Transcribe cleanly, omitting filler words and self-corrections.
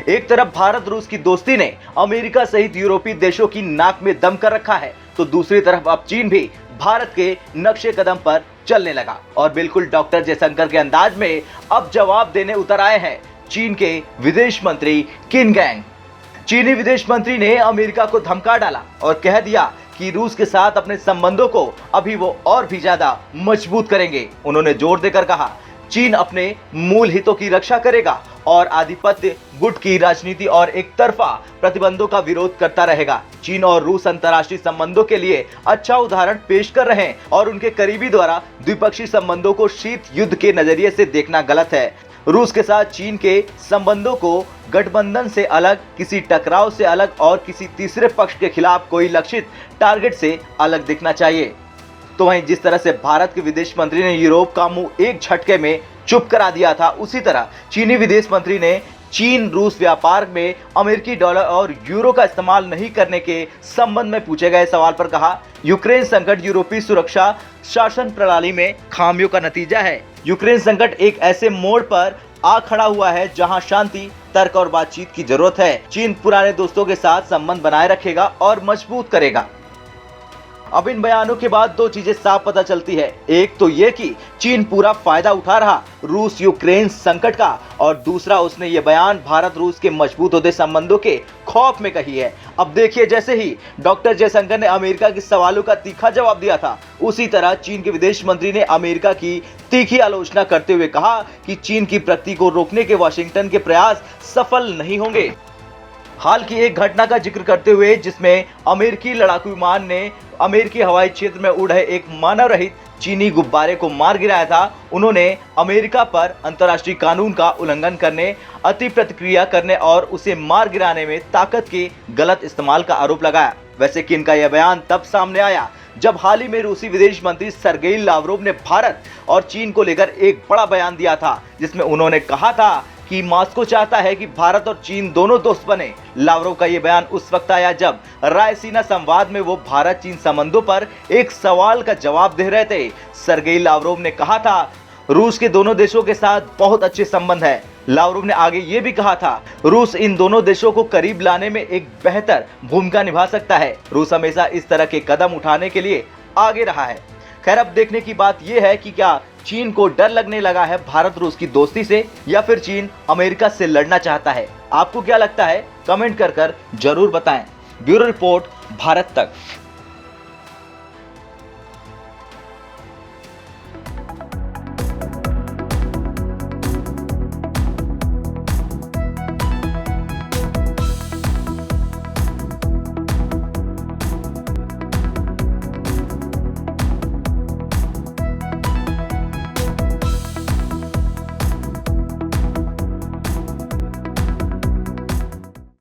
एक तरफ भारत रूस की दोस्ती ने अमेरिका सहित यूरोपीय देशों की नाक में दम कर रखा है, तो दूसरी तरफ अब चीन भी भारत के नक्शे कदम पर चलने लगा और बिल्कुल डॉक्टर जयशंकर के अंदाज में अब जवाब देने उतर आए हैं चीन के विदेश मंत्री किन गैंग। चीनी विदेश मंत्री ने अमेरिका को धमका डाला और कह दिया कि रूस के साथ अपने संबंधों को अभी वो और भी ज्यादा मजबूत करेंगे। उन्होंने जोर देकर कहा, चीन अपने मूल हितों की रक्षा करेगा और आधिपत्य गुट की राजनीति और एक तरफा प्रतिबंधों का विरोध करता रहेगा। चीन और रूस अंतर्राष्ट्रीय संबंधों के लिए अच्छा उदाहरण पेश कर रहे हैं और उनके करीबी द्वारा द्विपक्षीय संबंधों को शीत युद्ध के नजरिए से देखना गलत है। रूस के साथ चीन के संबंधों को गठबंधन से अलग, किसी टकराव से अलग और किसी तीसरे पक्ष के खिलाफ कोई लक्षित टारगेट से अलग दिखना चाहिए। तो वहीं जिस तरह से भारत के विदेश मंत्री ने यूरोप का मुंह एक झटके में चुप करा दिया था, उसी तरह चीनी विदेश मंत्री ने चीन रूस व्यापार में अमेरिकी डॉलर और यूरो का इस्तेमाल नहीं करने के संबंध में पूछे गए सवाल पर कहा, यूक्रेन संकट यूरोपीय सुरक्षा शासन प्रणाली में खामियों का नतीजा है। यूक्रेन संकट एक ऐसे मोड़ पर आ खड़ा हुआ है जहां शांति, तर्क और बातचीत की जरूरत है। चीन पुराने दोस्तों के साथ संबंध बनाए रखेगा और मजबूत करेगा। अब इन बयानों के बाद दो चीजें साफ पता चलती है। एक तो ये कि चीन पूरा फायदा उठा रहा रूस यूक्रेन संकट का, और दूसरा उसने ये बयान भारत रूस के मजबूत होते संबंधों के खौफ में कही है। अब देखिए, जैसे ही डॉक्टर जयशंकर ने अमेरिका के सवालों का तीखा जवाब दिया था, उसी तरह चीन के विदेश मंत्री ने अमेरिका की तीखी आलोचना करते हुए कहा कि चीन की प्रगति को रोकने के वाशिंगटन के प्रयास सफल नहीं होंगे। हाल की एक घटना का जिक्र करते हुए जिसमें अमेरिकी लड़ाकू विमान ने अमेरिकी हवाई क्षेत्र में उड़ रहे एक मानव रहित चीनी गुब्बारे को मार गिराया था, उन्होंने अमेरिका पर अंतर्राष्ट्रीय कानून का उल्लंघन करने, अति प्रतिक्रिया करने और उसे मार गिराने में ताकत के गलत इस्तेमाल का आरोप लगाया। वैसे किन का यह बयान तब सामने आया जब हाल ही में रूसी विदेश मंत्री सर्गेई लावरोव ने भारत और चीन को लेकर एक बड़ा बयान दिया था, जिसमें उन्होंने कहा था कि मॉस्को चाहता है कि भारत और चीन दोनों दोस्त बने। लावरोव का यह बयान उस वक्त आया जब रायसीना संवाद में वो भारत चीन संबंधों पर एक सवाल का जवाब दे रहे थे। सर्गेई लावरोव ने कहा था, रूस के दोनों देशों के साथ बहुत अच्छे संबंध है। लावरोव ने आगे ये भी कहा था, रूस इन दोनों देशों को करीब लाने में एक बेहतर भूमिका निभा सकता है। रूस हमेशा इस तरह के कदम उठाने के लिए आगे रहा है। खैर, अब देखने की बात यह है कि क्या चीन को डर लगने लगा है भारत रूस की दोस्ती से, या फिर चीन अमेरिका से लड़ना चाहता है। आपको क्या लगता है? कमेंट कर जरूर बताएं। ब्यूरो रिपोर्ट, भारत तक।